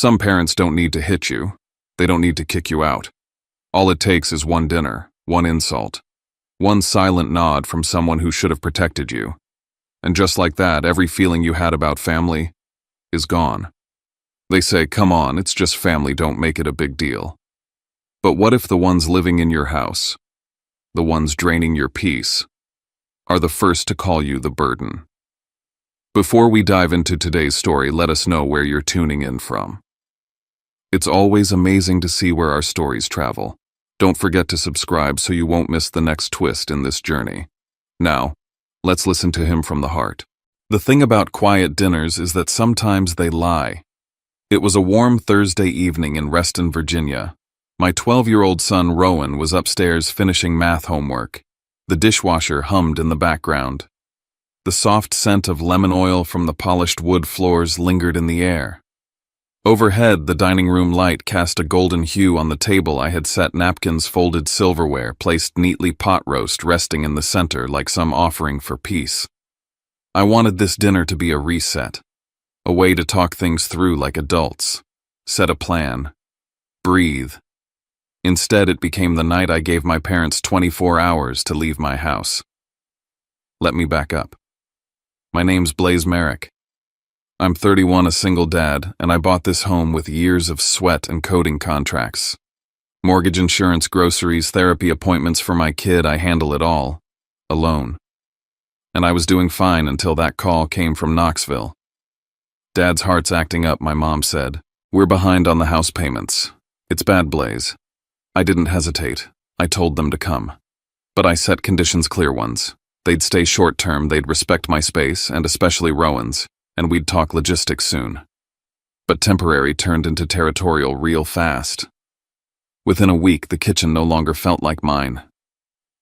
Some parents don't need to hit you. They don't need to kick you out. All it takes is one dinner, one insult, one silent nod from someone who should have protected you. And just like that, every feeling you had about family is gone. They say, come on, it's just family, don't make it a big deal. But what if the ones living in your house, the ones draining your peace, are the first to call you the burden? Before we dive into today's story, let us know where you're tuning in from. It's always amazing to see where our stories travel. Don't forget to subscribe so you won't miss the next twist in this journey. Now, let's listen to him from the heart. The thing about quiet dinners is that sometimes they lie. It was a warm Thursday evening in Reston, Virginia. My 12-year-old son Rowan was upstairs finishing math homework. The dishwasher hummed in the background. The soft scent of lemon oil from the polished wood floors lingered in the air. Overhead, the dining room light cast a golden hue on the table I had set napkins, folded silverware, placed neatly, pot roast resting in the center like some offering for peace. I wanted this dinner to be a reset, a way to talk things through like adults, set a plan, breathe. Instead, it became the night I gave my parents 24 hours to leave my house. Let me back up. My name's Blaze Merrick. I'm 31, a single dad, and I bought this home with years of sweat and coding contracts. Mortgage, insurance, groceries, therapy appointments for my kid, I handle it all, alone. And I was doing fine until that call came from Knoxville. Dad's heart's acting up, my mom said. We're behind on the house payments. It's bad, Blaze. I didn't hesitate. I told them to come. But I set conditions, clear ones. They'd stay short-term, they'd respect my space, and especially Rowan's, and we'd talk logistics soon. But temporary turned into territorial real fast. Within a week, the kitchen no longer felt like mine.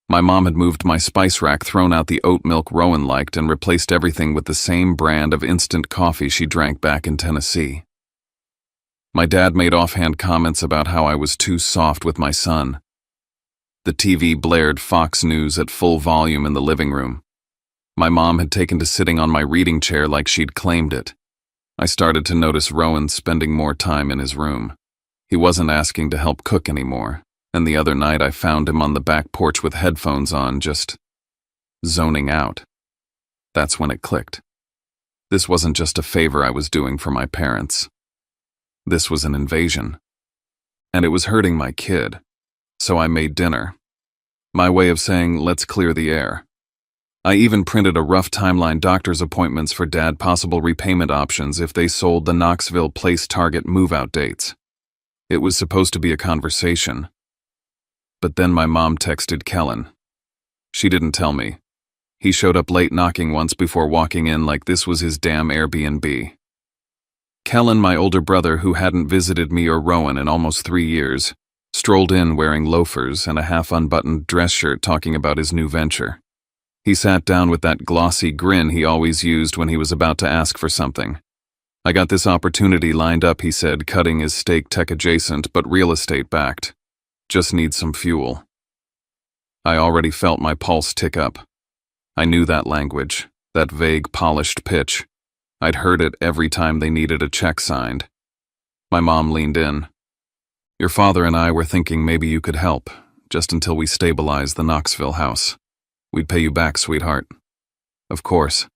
My mom had moved my spice rack, thrown out the oat milk Rowan liked, and replaced everything with the same brand of instant coffee she drank back in Tennessee. My dad made offhand comments about how I was too soft with my son. The TV blared Fox News at full volume in the living room. My mom had taken to sitting on my reading chair like she'd claimed it. I started to notice Rowan spending more time in his room. He wasn't asking to help cook anymore. And the other night I found him on the back porch with headphones on, just zoning out. That's when it clicked. This wasn't just a favor I was doing for my parents. This was an invasion. And it was hurting my kid. So I made dinner. My way of saying, let's clear the air. I even printed a rough timeline, doctor's appointments for Dad, possible repayment options if they sold the Knoxville place, target move-out dates. It was supposed to be a conversation. But then my mom texted Kellen. She didn't tell me. He showed up late, knocking once before walking in like this was his damn Airbnb. Kellen, my older brother who hadn't visited me or Rowan in almost 3 years, strolled in wearing loafers and a half-unbuttoned dress shirt, talking about his new venture. He sat down with that glossy grin he always used when he was about to ask for something. I got this opportunity lined up, he said, cutting his steak, tech adjacent but real estate backed. Just need some fuel. I already felt my pulse tick up. I knew that language, that vague, polished pitch. I'd heard it every time they needed a check signed. My mom leaned in. Your father and I were thinking maybe you could help, just until we stabilize the Knoxville house. We'd pay you back, sweetheart. Of course.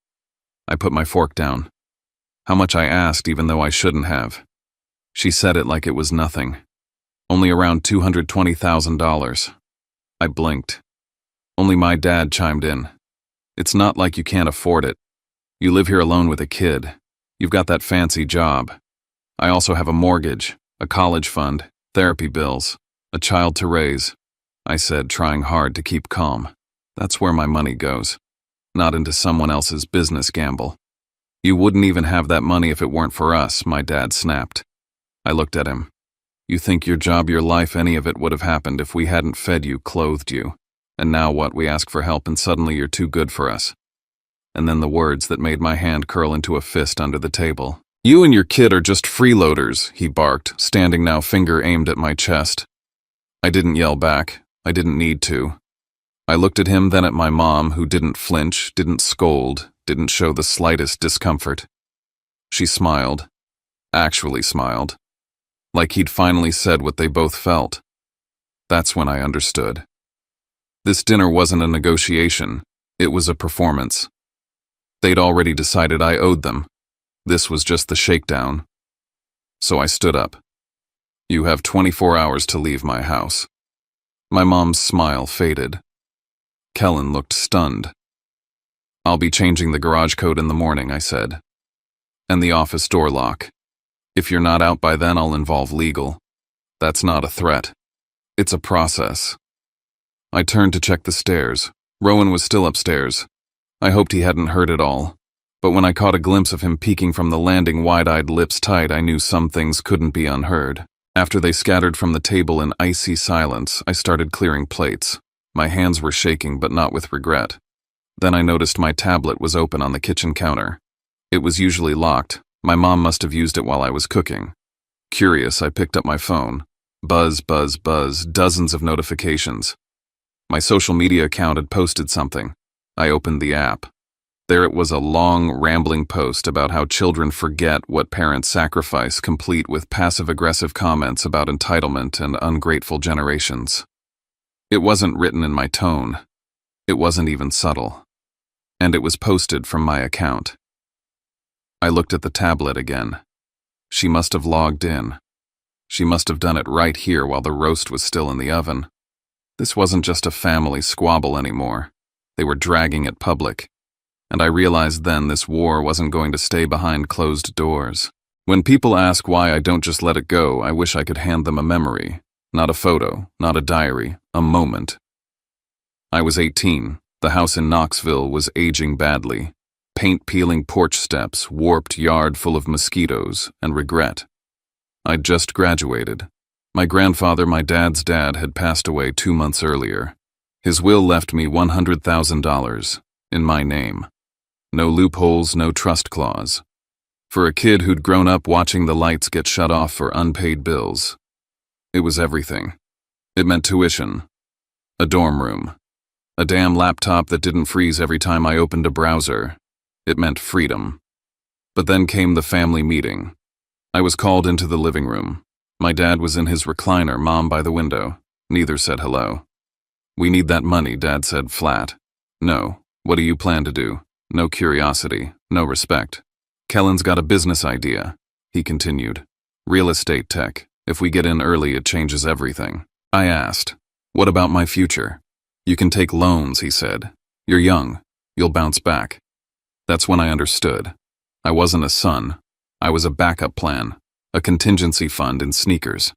I put my fork down. How much I asked, even though I shouldn't have. She said it like it was nothing. Only around $220,000. I blinked. Only my dad chimed in. It's not like you can't afford it. You live here alone with a kid. You've got that fancy job. I also have a mortgage, a college fund, therapy bills, a child to raise. I said, trying hard to keep calm. That's where my money goes, not into someone else's business gamble. You wouldn't even have that money if it weren't for us, my dad snapped. I looked at him. You think your job, your life, any of it would have happened if we hadn't fed you, clothed you. And now what? We ask for help and suddenly you're too good for us. And then the words that made my hand curl into a fist under the table. You and your kid are just freeloaders, he barked, standing now, finger aimed at my chest. I didn't yell back. I didn't need to. I looked at him, then at my mom, who didn't flinch, didn't scold, didn't show the slightest discomfort. She smiled. Actually smiled. like he'd finally said what they both felt. That's when I understood. This dinner wasn't a negotiation, it was a performance. They'd already decided I owed them. This was just the shakedown. So I stood up. You have 24 hours to leave my house. My mom's smile faded. Kellen looked stunned. I'll be changing the garage code in the morning, I said. And the office door lock. If you're not out by then, I'll involve legal. That's not a threat. It's a process. I turned to check the stairs. Rowan was still upstairs. I hoped he hadn't heard it all. But when I caught a glimpse of him peeking from the landing, wide-eyed, lips tight, I knew some things couldn't be unheard. After they scattered from the table in icy silence, I started clearing plates. My hands were shaking, but not with regret. Then I noticed my tablet was open on the kitchen counter. It was usually locked. My mom must have used it while I was cooking. Curious, I picked up my phone. Buzz, buzz, buzz, dozens of notifications. My social media account had posted something. I opened the app. There it was, a long, rambling post about how children forget what parents sacrifice, complete with passive-aggressive comments about entitlement and ungrateful generations. It wasn't written in my tone. It wasn't even subtle. And it was posted from my account. I looked at the tablet again. She must have logged in. She must have done it right here while the roast was still in the oven. This wasn't just a family squabble anymore. They were dragging it public. And I realized then this war wasn't going to stay behind closed doors. When people ask why I don't just let it go, I wish I could hand them a memory. Not a photo, not a diary, a moment. I was 18. The house in Knoxville was aging badly. Paint-peeling porch steps, warped yard full of mosquitoes, and regret. I'd just graduated. My grandfather, my dad's dad, had passed away 2 months earlier. His will left me $100,000, in my name. No loopholes, no trust clause. For a kid who'd grown up watching the lights get shut off for unpaid bills. It was everything. It meant tuition, a dorm room, a damn laptop that didn't freeze every time I opened a browser. It meant freedom. But then came the family meeting. I was called into the living room. My dad was in his recliner, Mom by the window. Neither said hello. We need that money, Dad said flat. No. What do you plan to do? No curiosity, no respect. Kellen's got a business idea, he continued. Real estate tech. If we get in early, it changes everything. I asked, what about my future? You can take loans, he said. You're young. You'll bounce back. That's when I understood. I wasn't a son. I was a backup plan, a contingency fund in sneakers.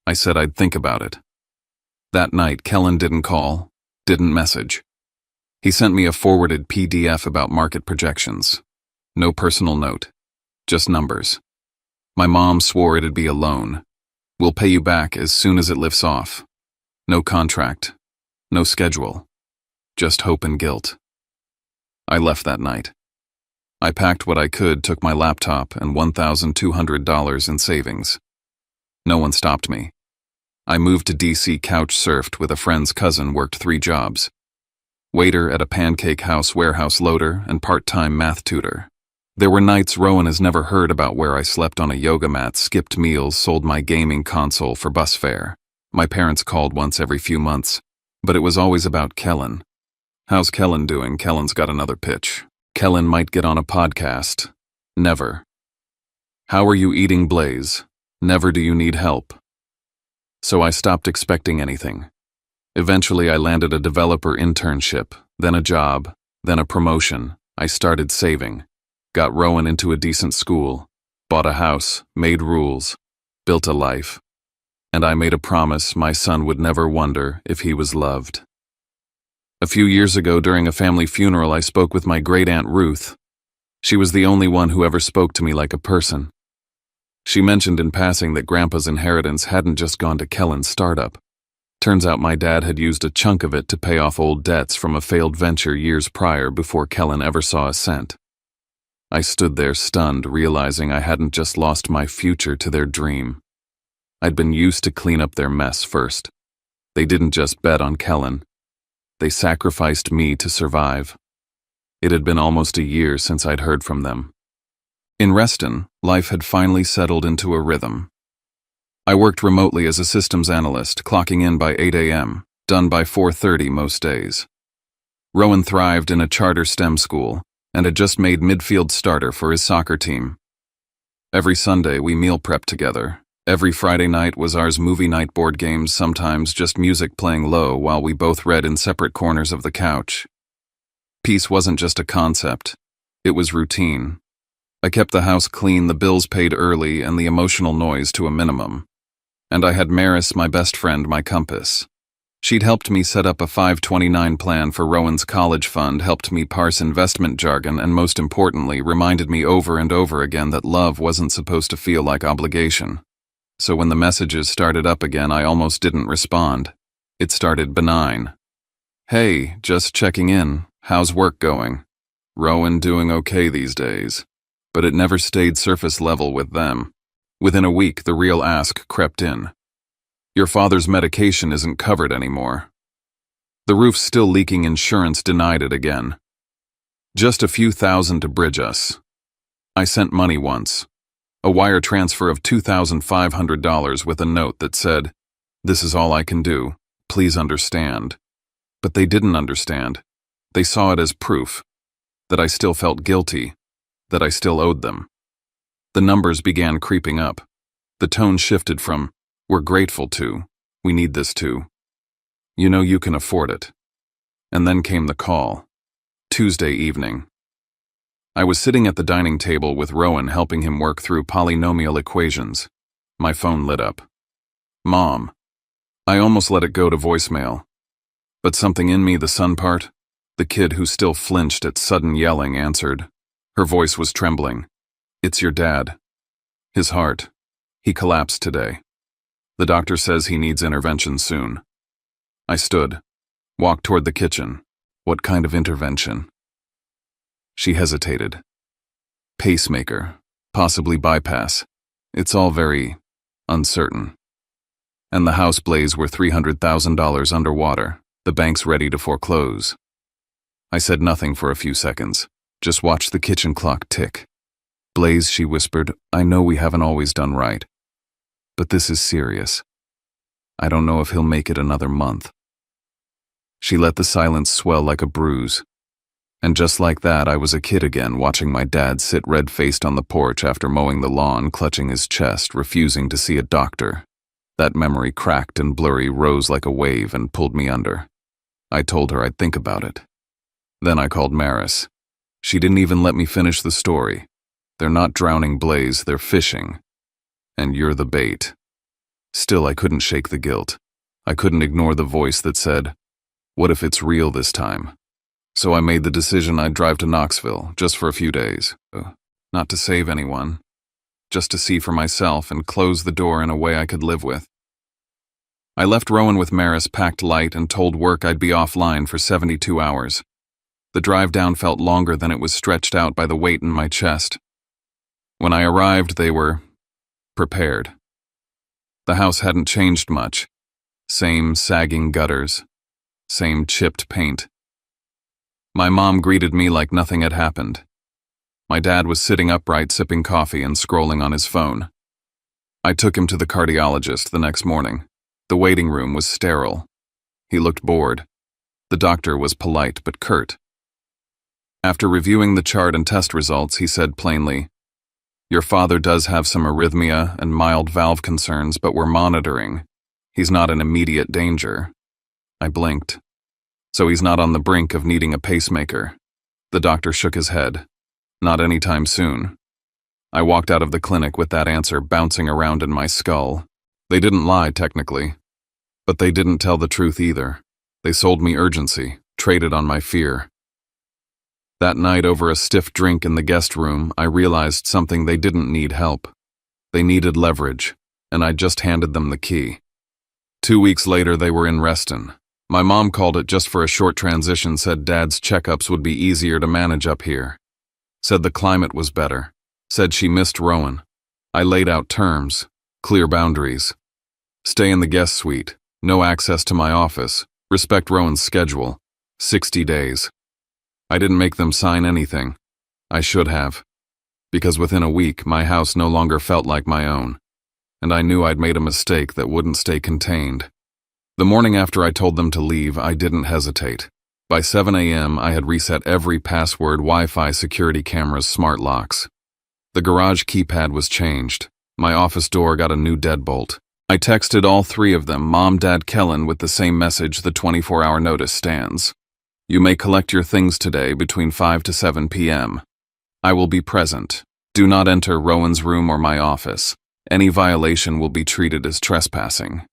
I said I'd think about it. That night, Kellen didn't call, didn't message. He sent me a forwarded PDF about market projections. No personal note, just numbers. My mom swore it'd be a loan. We'll pay you back as soon as it lifts off. No contract, no schedule, just hope and guilt. I left that night. I packed what I could, took my laptop and $1,200 in savings. No one stopped me. I moved to DC, couch surfed with a friend's cousin, worked 3 jobs. Waiter at a pancake house, warehouse loader, and part-time math tutor. There were nights Rowan has never heard about where I slept on a yoga mat, skipped meals, sold my gaming console for bus fare. My parents called once every few months, but it was always about Kellen. How's Kellen doing? Kellen's got another pitch. Kellen might get on a podcast. Never. How are you eating, Blaze? Never. Do you need help? So I stopped expecting anything. Eventually I landed a developer internship, then a job, then a promotion. I started saving. Got Rowan into a decent school, bought a house, made rules, built a life. And I made a promise my son would never wonder if he was loved. A few years ago, during a family funeral, I spoke with my great-aunt Ruth. She was the only one who ever spoke to me like a person. She mentioned in passing that Grandpa's inheritance hadn't just gone to Kellen's startup. Turns out my dad had used a chunk of it to pay off old debts from a failed venture years prior before Kellen ever saw a cent. I stood there stunned, realizing I hadn't just lost my future to their dream. I'd been used to clean up their mess first. They didn't just bet on Kellen. They sacrificed me to survive. It had been almost a year since I'd heard from them. In Reston, life had finally settled into a rhythm. I worked remotely as a systems analyst, clocking in by 8 a.m., done by 4:30 most days. Rowan thrived in a charter STEM school and had just made midfield starter for his soccer team. Every Sunday we meal prepped together. Every Friday night was ours movie night, board games, sometimes just music playing low while we both read in separate corners of the couch. Peace wasn't just a concept, it was routine. I kept the house clean, the bills paid early, and the emotional noise to a minimum. And I had Maris, my best friend, my compass. She'd helped me set up a 529 plan for Rowan's college fund, helped me parse investment jargon, and most importantly, reminded me over and over again that love wasn't supposed to feel like obligation. So when the messages started up again, I almost didn't respond. It started benign. Hey, just checking in. How's work going? Rowan doing okay these days. But it never stayed surface level with them. Within a week, the real ask crept in. Your father's medication isn't covered anymore. The roof's still leaking, insurance denied it again. Just a few thousand to bridge us. I sent money once. A wire transfer of $2,500 with a note that said, "This is all I can do. Please understand." But they didn't understand. They saw it as proof that I still felt guilty, that I still owed them. The numbers began creeping up. The tone shifted from, "We're grateful," to, "We need this too. You know you can afford it." And then came the call. Tuesday evening. I was sitting at the dining table with Rowan, helping him work through polynomial equations. My phone lit up. Mom. I almost let it go to voicemail. But something in me, the son part, the kid who still flinched at sudden yelling, answered. Her voice was trembling. "It's your dad. His heart. He collapsed today. The doctor says he needs intervention soon." I stood, walked toward the kitchen. What kind of intervention? She hesitated. Pacemaker, possibly bypass. It's all very uncertain. And the house Blaze were $300,000 underwater, the banks ready to foreclose. I said nothing for a few seconds, just watched the kitchen clock tick. "Blaze," she whispered, "I know we haven't always done right. But this is serious. I don't know if he'll make it another month." She let the silence swell like a bruise. And just like that, I was a kid again, watching my dad sit red-faced on the porch after mowing the lawn, clutching his chest, refusing to see a doctor. That memory, cracked and blurry, rose like a wave and pulled me under. I told her I'd think about it. Then I called Maris. She didn't even let me finish the story. They're not drowning, Blaze, they're fishing. And you're the bait. Still, I couldn't shake the guilt. I couldn't ignore the voice that said, "What if it's real this time?" So I made the decision I'd drive to Knoxville, just for a few days. Not to save anyone, just to see for myself and close the door in a way I could live with. I left Rowan with Maris packed light and told work I'd be offline for 72 hours. The drive down felt longer than it was stretched out by the weight in my chest. When I arrived, they were prepared. The house hadn't changed much. Same sagging gutters, same chipped paint. My mom greeted me like nothing had happened. My dad was sitting upright, sipping coffee and scrolling on his phone. I took him to the cardiologist the next morning. The waiting room was sterile. He looked bored. The doctor was polite but curt. After reviewing the chart and test results, he said plainly, "Your father does have some arrhythmia and mild valve concerns, but we're monitoring. He's not in immediate danger." I blinked. "So he's not on the brink of needing a pacemaker?" The doctor shook his head. "Not anytime soon." I walked out of the clinic with that answer bouncing around in my skull. They didn't lie, technically. But they didn't tell the truth either. They sold me urgency, traded on my fear. That night, over a stiff drink in the guest room, I realized something: they didn't need help. They needed leverage, and I just handed them the key. 2 weeks later, they were in Reston. My mom called it just for a short transition, said Dad's checkups would be easier to manage up here. Said the climate was better. Said she missed Rowan. I laid out terms, clear boundaries. Stay in the guest suite, no access to my office, respect Rowan's schedule, 60 days. I didn't make them sign anything. I should have. Because within a week, my house no longer felt like my own. and I knew I'd made a mistake that wouldn't stay contained. The morning after I told them to leave, I didn't hesitate. By 7 a.m., I had reset every password, Wi-Fi, security cameras, smart locks. The garage keypad was changed. My office door got a new deadbolt. I texted all three of them, Mom, Dad, Kellen, with the same message. The 24-hour notice stands. You may collect your things today between 5 to 7 p.m. I will be present. Do not enter Rowan's room or my office. Any violation will be treated as trespassing.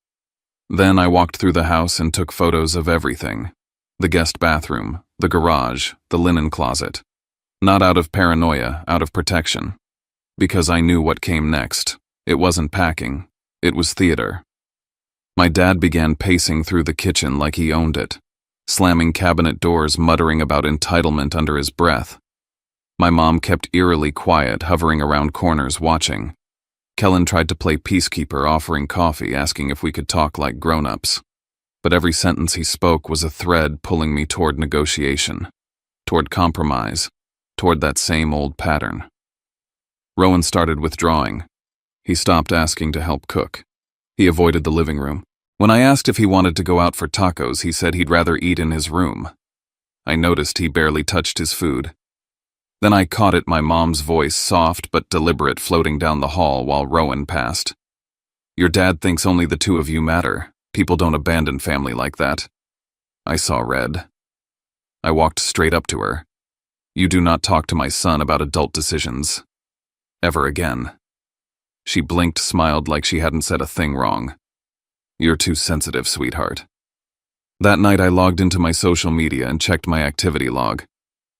Then I walked through the house and took photos of everything. The guest bathroom, the garage, the linen closet. Not out of paranoia, out of protection. Because I knew what came next. It wasn't packing. It was theater. My dad began pacing through the kitchen like he owned it, slamming cabinet doors, muttering about entitlement under his breath. My mom kept eerily quiet, hovering around corners, watching. Kellen tried to play peacekeeper, offering coffee, asking if we could talk like grown-ups. But every sentence he spoke was a thread pulling me toward negotiation, toward compromise, toward that same old pattern. Rowan started withdrawing. He stopped asking to help cook. He avoided the living room. When I asked if he wanted to go out for tacos, he said he'd rather eat in his room. I noticed he barely touched his food. Then I caught it, my mom's voice, soft but deliberate, floating down the hall while Rowan passed. Your dad thinks only the two of you matter. People don't abandon family like that. I saw red. I walked straight up to her. You do not talk to my son about adult decisions. Ever again. She blinked, smiled like she hadn't said a thing wrong. You're too sensitive, sweetheart. That night I logged into my social media and checked my activity log.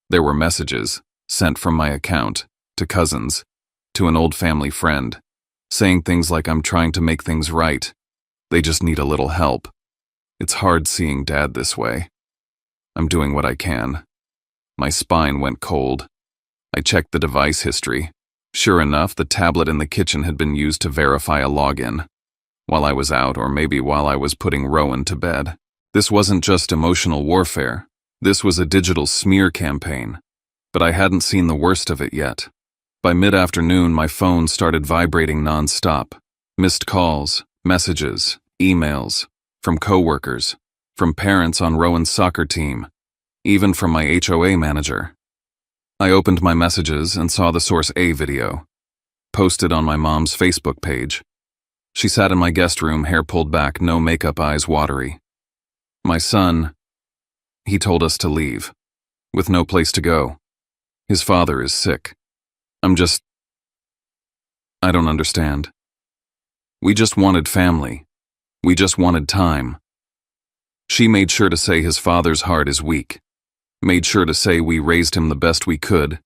There were messages, sent from my account, to cousins, to an old family friend, saying things like I'm trying to make things right. They just need a little help. It's hard seeing Dad this way. I'm doing what I can. My spine went cold. I checked the device history. Sure enough, the tablet in the kitchen had been used to verify a login. While I was out, or maybe while I was putting Rowan to bed. This wasn't just emotional warfare. This was a digital smear campaign. But I hadn't seen the worst of it yet. By mid-afternoon, my phone started vibrating non-stop. Missed calls, messages, emails, from coworkers, from parents on Rowan's soccer team, even from my HOA manager. I opened my messages and saw the Source A video, posted on my mom's Facebook page. She sat in my guest room, hair pulled back, no makeup, eyes watery. My son, he told us to leave, with no place to go. His father is sick. I don't understand. We just wanted family. We just wanted time. She made sure to say his father's heart is weak. Made sure to say we raised him the best we could.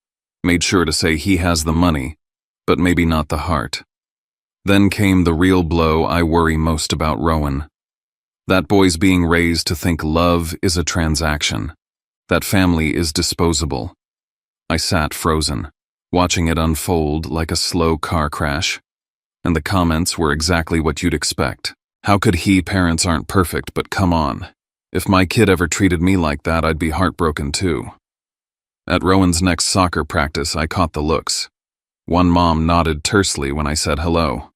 Made sure to say he has the money, but maybe not the heart. Then came the real blow I worry most about Rowan. That boy's being raised to think love is a transaction, that family is disposable. I sat frozen, watching it unfold like a slow car crash. And the comments were exactly what you'd expect. How could he? Parents aren't perfect, but come on. If my kid ever treated me like that, I'd be heartbroken too. At Rowan's next soccer practice, I caught the looks. One mom nodded tersely when I said hello.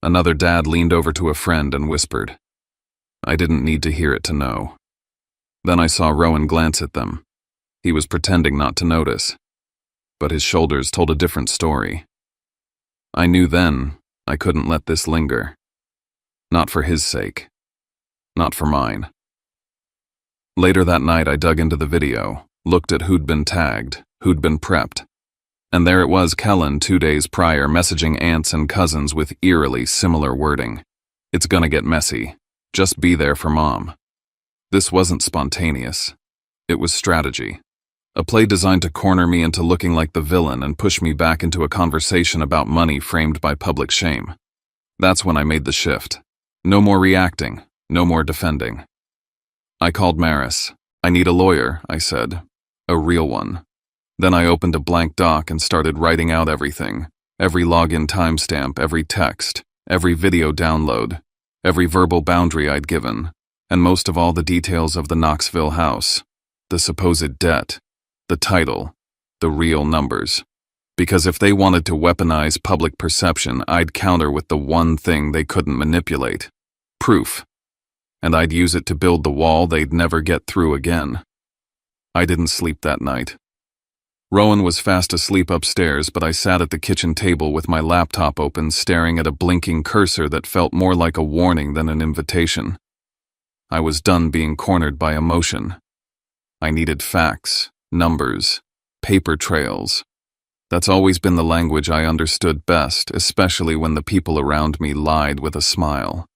Another dad leaned over to a friend and whispered. I didn't need to hear it to know. Then I saw Rowan glance at them. He was pretending not to notice. But his shoulders told a different story. I knew then I couldn't let this linger. Not for his sake. Not for mine. Later that night I dug into the video, looked at who'd been tagged, who'd been prepped. And there it was, Kellen 2 days prior, messaging aunts and cousins with eerily similar wording. It's gonna get messy. Just be there for Mom. This wasn't spontaneous. It was strategy. A play designed to corner me into looking like the villain and push me back into a conversation about money framed by public shame. That's when I made the shift. No more reacting, no more defending. I called Maris. I need a lawyer, I said. A real one. Then I opened a blank doc and started writing out everything. Every login timestamp, every text, every video download, every verbal boundary I'd given, and most of all the details of the Knoxville house, the supposed debt, the title, the real numbers. Because if they wanted to weaponize public perception, I'd counter with the one thing they couldn't manipulate: proof. And I'd use it to build the wall they'd never get through again. I didn't sleep that night. Rowan was fast asleep upstairs, but I sat at the kitchen table with my laptop open, staring at a blinking cursor that felt more like a warning than an invitation. I was done being cornered by emotion. I needed facts, numbers, paper trails. That's always been the language I understood best, especially when the people around me lied with a smile.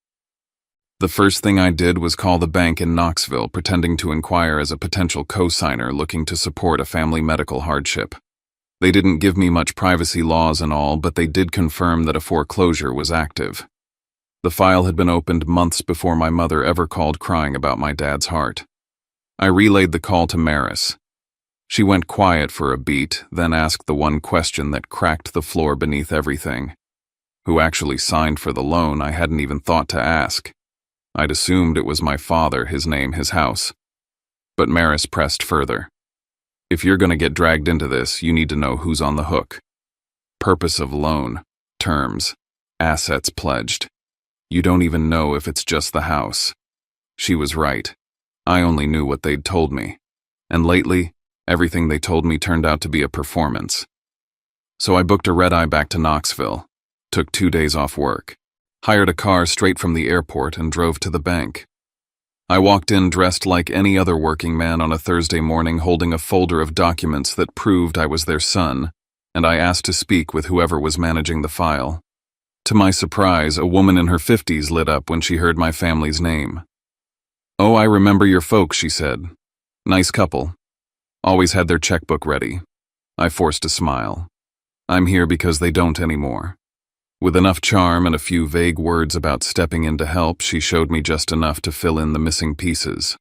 The first thing I did was call the bank in Knoxville, pretending to inquire as a potential co-signer looking to support a family medical hardship. They didn't give me much privacy laws and all, but they did confirm that a foreclosure was active. The file had been opened months before my mother ever called crying about my dad's heart. I relayed the call to Maris. She went quiet for a beat, then asked the one question that cracked the floor beneath everything. Who actually signed for the loan? I hadn't even thought to ask. I'd assumed it was my father, his name, his house. But Maris pressed further. If you're going to get dragged into this, you need to know who's on the hook. Purpose of loan, terms, assets pledged. You don't even know if it's just the house. She was right. I only knew what they'd told me. And lately, everything they told me turned out to be a performance. So I booked a red-eye back to Knoxville, took 2 days off work, hired a car straight from the airport, and drove to the bank. I walked in dressed like any other working man on a Thursday morning, holding a folder of documents that proved I was their son, and I asked to speak with whoever was managing the file. To my surprise, a woman in her 50s lit up when she heard my family's name. "Oh, I remember your folks," she said. "Nice couple. Always had their checkbook ready." I forced a smile. "I'm here because they don't anymore." With enough charm and a few vague words about stepping in to help, she showed me just enough to fill in the missing pieces.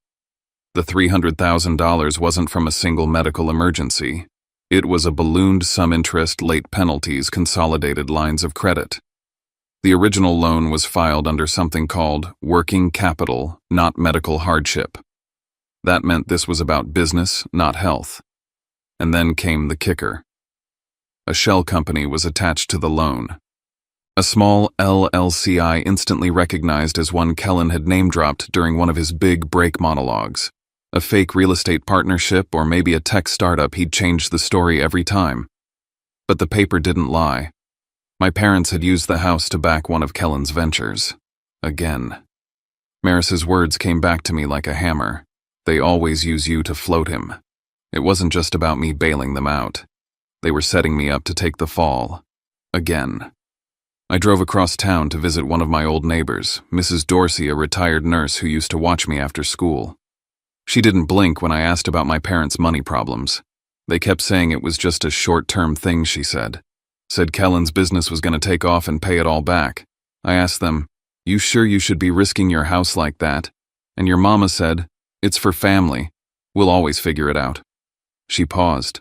The $300,000 wasn't from a single medical emergency. It was a ballooned sum interest, late penalties, consolidated lines of credit. The original loan was filed under something called working capital, not medical hardship. That meant this was about business, not health. And then came the kicker. A shell company was attached to the loan. A small LLC I instantly recognized as one Kellen had name-dropped during one of his big break monologues. A fake real estate partnership or maybe a tech startup. He'd changed the story every time. But the paper didn't lie. My parents had used the house to back one of Kellen's ventures. Again. Maris's words came back to me like a hammer. They always use you to float him. It wasn't just about me bailing them out. They were setting me up to take the fall. Again. I drove across town to visit one of my old neighbors, Mrs. Dorsey, a retired nurse who used to watch me after school. She didn't blink when I asked about my parents' money problems. They kept saying it was just a short-term thing, she said. Said Kellen's business was going to take off and pay it all back. I asked them, "You sure you should be risking your house like that?" And your mama said, "It's for family. We'll always figure it out." She paused.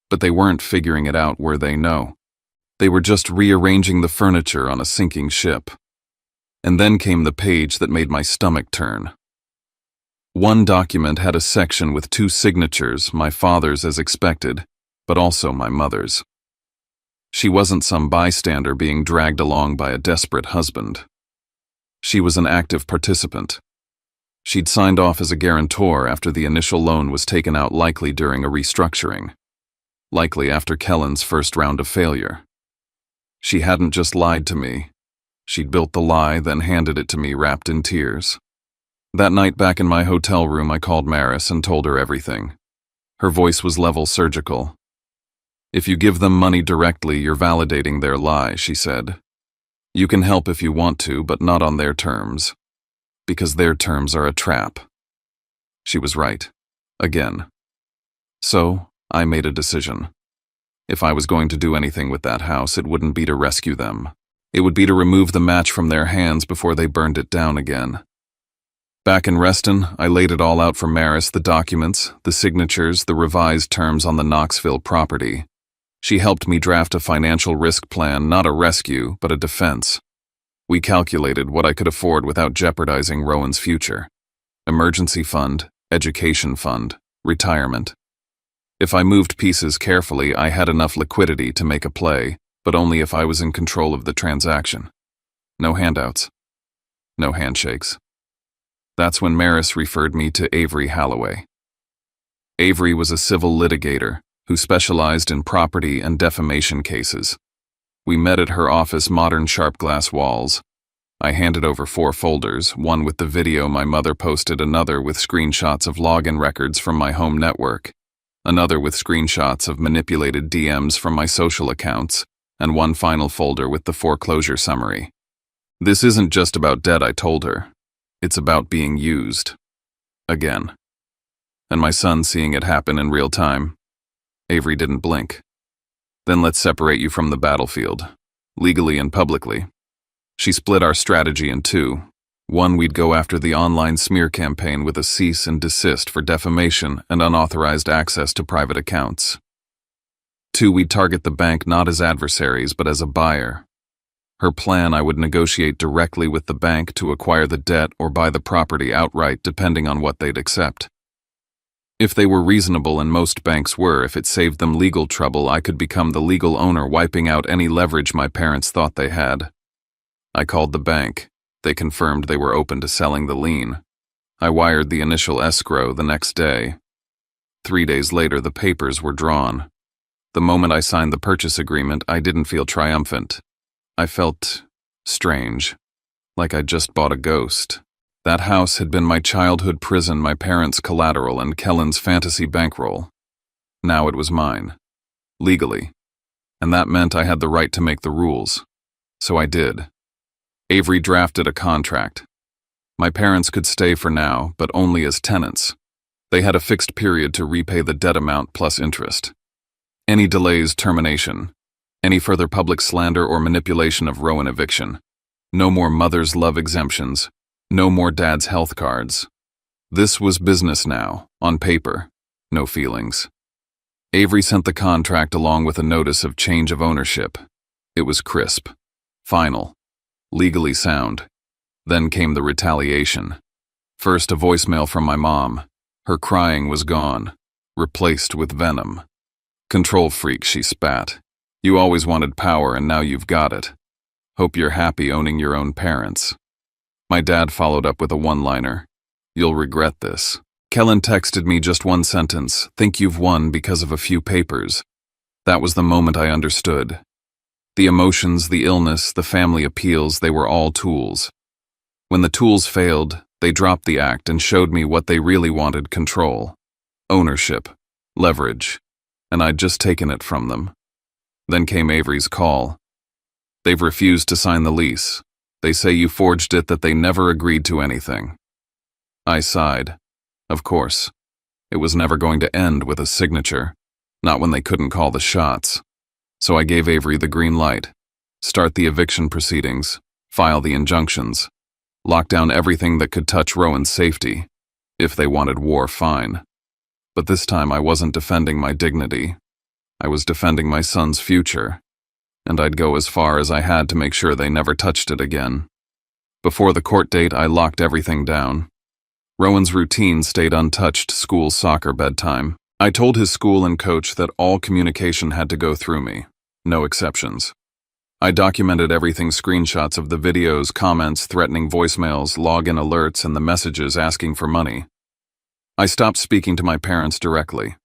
But they weren't figuring it out, were they? No. They were just rearranging the furniture on a sinking ship. And then came the page that made my stomach turn. One document had a section with 2 signatures, my father's as expected, but also my mother's. She wasn't some bystander being dragged along by a desperate husband. She was an active participant. She'd signed off as a guarantor after the initial loan was taken out, likely during a restructuring. Likely after Kellen's first round of failure. She hadn't just lied to me. She'd built the lie, then handed it to me wrapped in tears. That night back in my hotel room, I called Maris and told her everything. Her voice was level, surgical. "If you give them money directly, you're validating their lie," she said. "You can help if you want to, but not on their terms. Because their terms are a trap." She was right. Again. So, I made a decision. If I was going to do anything with that house, it wouldn't be to rescue them. It would be to remove the match from their hands before they burned it down again. Back in Reston, I laid it all out for Maris, the documents, the signatures, the revised terms on the Knoxville property. She helped me draft a financial risk plan, not a rescue, but a defense. We calculated what I could afford without jeopardizing Rowan's future. Emergency fund, education fund, retirement. If I moved pieces carefully, I had enough liquidity to make a play, but only if I was in control of the transaction. No handouts. No handshakes. That's when Maris referred me to Avery Halloway. Avery was a civil litigator who specialized in property and defamation cases. We met at her office, modern sharp glass walls. I handed over 4 folders, one with the video my mother posted, another with screenshots of login records from my home network, another with screenshots of manipulated DMs from my social accounts, and one final folder with the foreclosure summary. This isn't just about debt, I told her. It's about being used. Again. And my son seeing it happen in real time. Avery didn't blink. Then let's separate you from the battlefield, legally and publicly. She split our strategy in 2. 1, we'd go after the online smear campaign with a cease and desist for defamation and unauthorized access to private accounts. 2, we'd target the bank not as adversaries but as a buyer. Her plan, I would negotiate directly with the bank to acquire the debt or buy the property outright depending on what they'd accept. If they were reasonable, and most banks were, if it saved them legal trouble, I could become the legal owner, wiping out any leverage my parents thought they had. I called the bank. They confirmed they were open to selling the lien. I wired the initial escrow the next day. 3 days later, the papers were drawn. The moment I signed the purchase agreement, I didn't feel triumphant. I felt strange, like I'd just bought a ghost. That house had been my childhood prison, my parents' collateral, and Kellen's fantasy bankroll. Now it was mine, legally, and that meant I had the right to make the rules. So I did. Avery drafted a contract. My parents could stay for now, but only as tenants. They had a fixed period to repay the debt amount plus interest. Any delays, termination. Any further public slander or manipulation of Rowan, eviction. No more mother's love exemptions. No more dad's health cards. This was business now, on paper. No feelings. Avery sent the contract along with a notice of change of ownership. It was crisp. Final. Legally sound. Then came the retaliation. First, a voicemail from my mom. Her crying was gone, replaced with venom. "Control freak," she spat. "You always wanted power and now you've got it. Hope you're happy owning your own parents." My dad followed up with a one-liner. "You'll regret this." Kellen texted me just one sentence, "Think you've won because of a few papers." That was the moment I understood. The emotions, the illness, the family appeals, they were all tools. When the tools failed, they dropped the act and showed me what they really wanted: control, ownership, leverage, and I'd just taken it from them. Then came Avery's call. "They've refused to sign the lease. They say you forged it, that they never agreed to anything." I sighed. Of course. It was never going to end with a signature, not when they couldn't call the shots. So I gave Avery the green light. Start the eviction proceedings, file the injunctions, lock down everything that could touch Rowan's safety. If they wanted war, fine. But this time I wasn't defending my dignity. I was defending my son's future, and I'd go as far as I had to make sure they never touched it again. Before the court date, I locked everything down. Rowan's routine stayed untouched: school, soccer, bedtime. I told his school and coach that all communication had to go through me, no exceptions. I documented everything: screenshots of the videos, comments, threatening voicemails, login alerts, and the messages asking for money. I stopped speaking to my parents directly.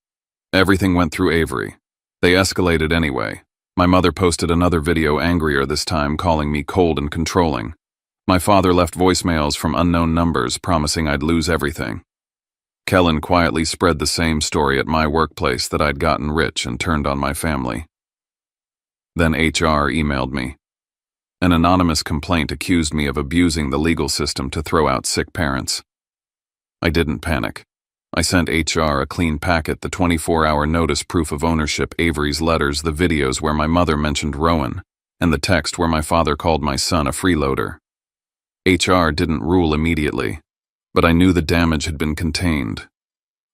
Everything went through Avery. They escalated anyway. My mother posted another video, angrier this time, calling me cold and controlling. My father left voicemails from unknown numbers promising I'd lose everything. Kellen quietly spread the same story at my workplace, that I'd gotten rich and turned on my family. Then HR emailed me. An anonymous complaint accused me of abusing the legal system to throw out sick parents. I didn't panic. I sent HR a clean packet: the 24-hour notice, proof of ownership, Avery's letters, the videos where my mother mentioned Rowan, and the text where my father called my son a freeloader. HR didn't rule immediately, but I knew the damage had been contained.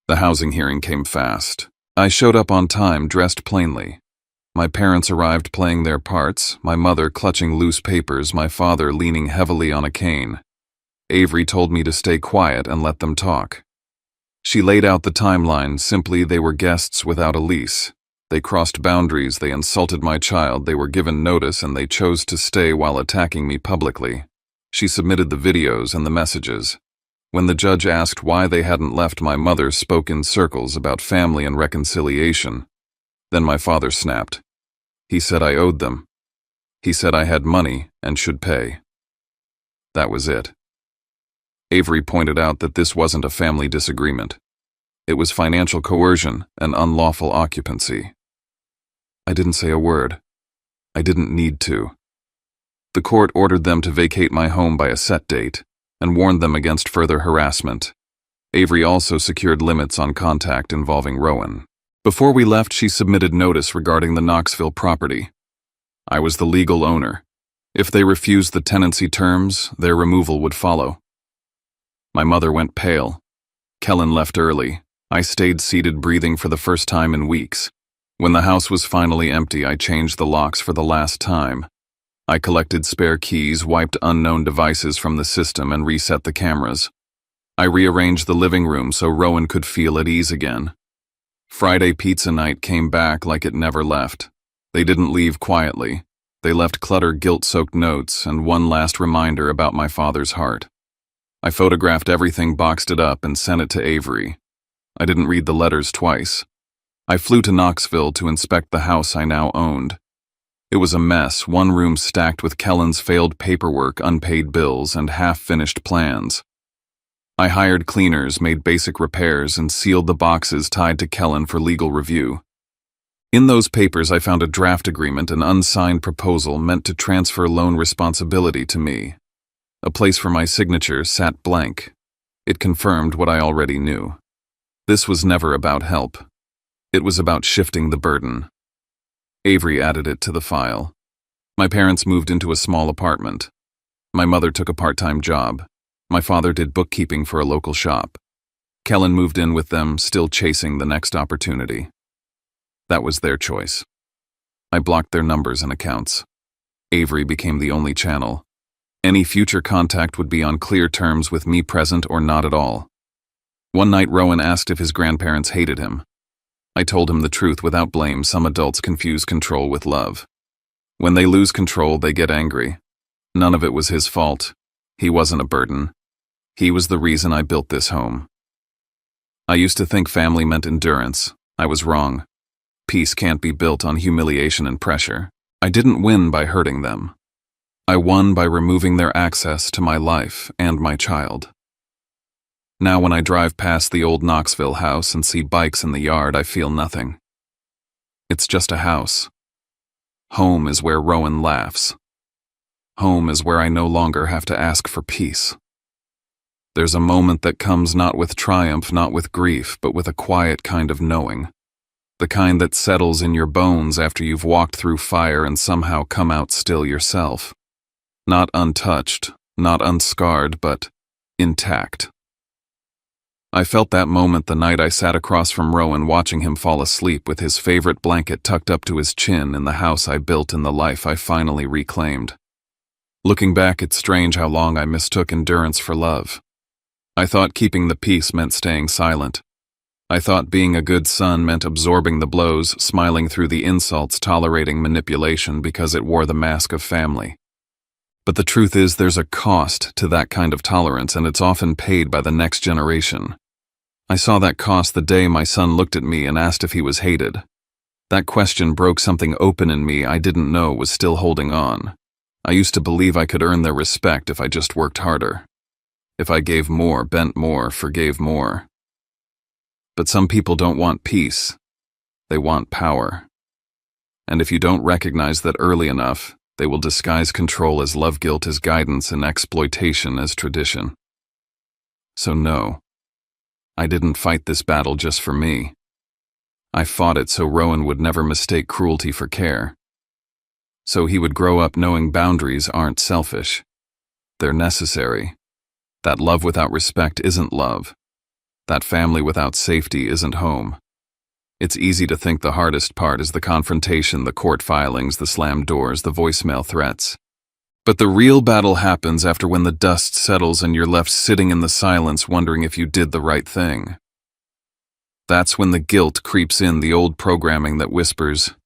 The housing hearing came fast. I showed up on time, dressed plainly. My parents arrived playing their parts, my mother clutching loose papers, my father leaning heavily on a cane. Avery told me to stay quiet and let them talk. She laid out the timeline. Simply, they were guests without a lease. They crossed boundaries, they insulted my child, they were given notice, and they chose to stay while attacking me publicly. She submitted the videos and the messages. When the judge asked why they hadn't left, my mother spoke in circles about family and reconciliation. Then my father snapped. He said I owed them. He said I had money and should pay. That was it. Avery pointed out that this wasn't a family disagreement. It was financial coercion and unlawful occupancy. I didn't say a word. I didn't need to. The court ordered them to vacate my home by a set date and warned them against further harassment. Avery also secured limits on contact involving Rowan. Before we left, she submitted notice regarding the Knoxville property. I was the legal owner. If they refused the tenancy terms, their removal would follow. My mother went pale. Kellen left early. I stayed seated, breathing for the first time in weeks. When the house was finally empty, I changed the locks for the last time. I collected spare keys, wiped unknown devices from the system, and reset the cameras. I rearranged the living room so Rowan could feel at ease again. Friday pizza night came back like it never left. They didn't leave quietly. They left cluttered, guilt-soaked notes and one last reminder about my father's heart. I photographed everything, boxed it up, and sent it to Avery. I didn't read the letters twice. I flew to Knoxville to inspect the house I now owned. It was a mess, one room stacked with Kellen's failed paperwork, unpaid bills, and half-finished plans. I hired cleaners, made basic repairs, and sealed the boxes tied to Kellen for legal review. In those papers, I found a draft agreement, an unsigned proposal meant to transfer loan responsibility to me. A place for my signature sat blank. It confirmed what I already knew. This was never about help. It was about shifting the burden. Avery added it to the file. My parents moved into a small apartment. My mother took a part-time job. My father did bookkeeping for a local shop. Kellen moved in with them, still chasing the next opportunity. That was their choice. I blocked their numbers and accounts. Avery became the only channel. Any future contact would be on clear terms, with me present or not at all. One night, Rowan asked if his grandparents hated him. I told him the truth without blame. Some adults confuse control with love. When they lose control, they get angry. None of it was his fault. He wasn't a burden. He was the reason I built this home. I used to think family meant endurance. I was wrong. Peace can't be built on humiliation and pressure. I didn't win by hurting them. I won by removing their access to my life and my child. Now when I drive past the old Knoxville house and see bikes in the yard, I feel nothing. It's just a house. Home is where Rowan laughs. Home is where I no longer have to ask for peace. There's a moment that comes not with triumph, not with grief, but with a quiet kind of knowing. The kind that settles in your bones after you've walked through fire and somehow come out still yourself. Not untouched, not unscarred, but intact. I felt that moment the night I sat across from Rowan, watching him fall asleep with his favorite blanket tucked up to his chin in the house I built and the life I finally reclaimed. Looking back, it's strange how long I mistook endurance for love. I thought keeping the peace meant staying silent. I thought being a good son meant absorbing the blows, smiling through the insults, tolerating manipulation because it wore the mask of family. But the truth is, there's a cost to that kind of tolerance, and it's often paid by the next generation. I saw that cost the day my son looked at me and asked if he was hated. That question broke something open in me I didn't know was still holding on. I used to believe I could earn their respect if I just worked harder. If I gave more, bent more, forgave more. But some people don't want peace. They want power. And if you don't recognize that early enough, they will disguise control as love, guilt as guidance, and exploitation as tradition. So no, I didn't fight this battle just for me. I fought it so Rowan would never mistake cruelty for care. So he would grow up knowing boundaries aren't selfish. They're necessary. That love without respect isn't love. That family without safety isn't home. It's easy to think the hardest part is the confrontation, the court filings, the slammed doors, the voicemail threats. But the real battle happens after, when the dust settles and you're left sitting in the silence wondering if you did the right thing. That's when the guilt creeps in, the old programming that whispers,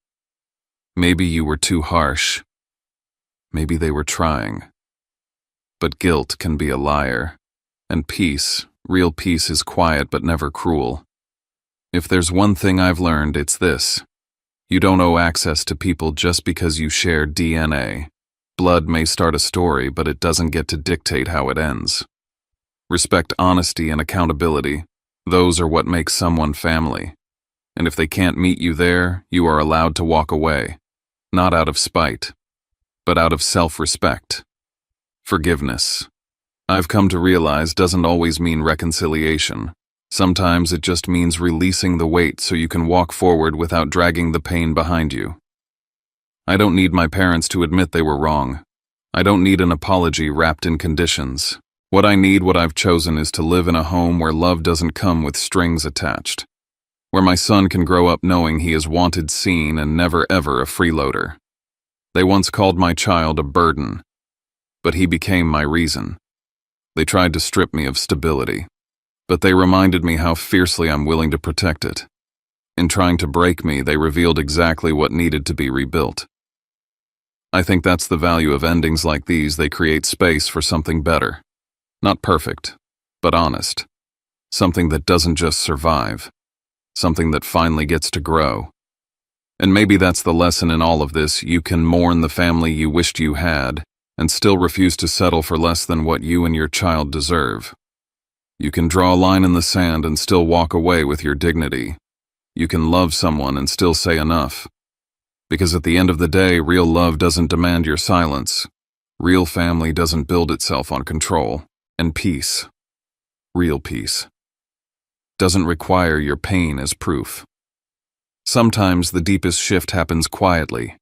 maybe you were too harsh. Maybe they were trying. But guilt can be a liar. And peace, real peace, is quiet but never cruel. If there's one thing I've learned, it's this. You don't owe access to people just because you share DNA. Blood may start a story, but it doesn't get to dictate how it ends. Respect honesty and accountability. Those are what makes someone family. And if they can't meet you there, you are allowed to walk away. Not out of spite, but out of self-respect. Forgiveness. I've come to realize doesn't always mean reconciliation. Sometimes it just means releasing the weight so you can walk forward without dragging the pain behind you. I don't need my parents to admit they were wrong. I don't need an apology wrapped in conditions. What I've chosen is to live in a home where love doesn't come with strings attached. Where my son can grow up knowing he is wanted, seen, and never ever a freeloader. They once called my child a burden, but he became my reason. They tried to strip me of stability, but they reminded me how fiercely I'm willing to protect it. In trying to break me, they revealed exactly what needed to be rebuilt. I think that's the value of endings like these. They create space for something better. Not perfect, but honest. Something that doesn't just survive. Something that finally gets to grow. And maybe that's the lesson in all of this. You can mourn the family you wished you had, and still refuse to settle for less than what you and your child deserve. You can draw a line in the sand and still walk away with your dignity. You can love someone and still say enough. Because at the end of the day, real love doesn't demand your silence. Real family doesn't build itself on control. And peace, real peace, doesn't require your pain as proof. Sometimes the deepest shift happens quietly,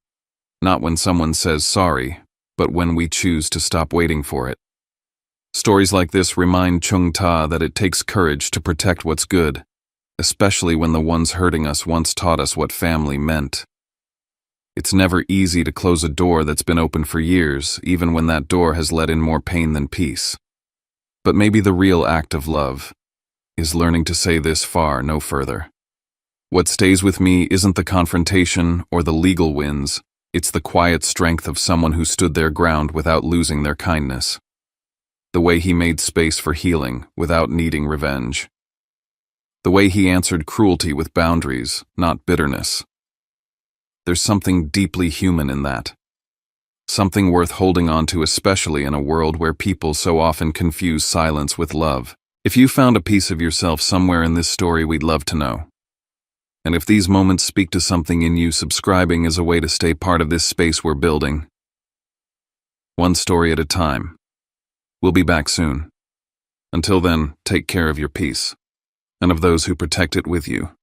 not when someone says sorry, but when we choose to stop waiting for it. Stories like this remind Chung Ta that it takes courage to protect what's good, especially when the ones hurting us once taught us what family meant. It's never easy to close a door that's been open for years, even when that door has let in more pain than peace. But maybe the real act of love is learning to say this far, no further. What stays with me isn't the confrontation or the legal wins, it's the quiet strength of someone who stood their ground without losing their kindness. The way he made space for healing without needing revenge. The way he answered cruelty with boundaries, not bitterness. There's something deeply human in that. Something worth holding on to, especially in a world where people so often confuse silence with love. If you found a piece of yourself somewhere in this story, we'd love to know. And if these moments speak to something in you, subscribing is a way to stay part of this space we're building. One story at a time. We'll be back soon. Until then, take care of your peace, and of those who protect it with you.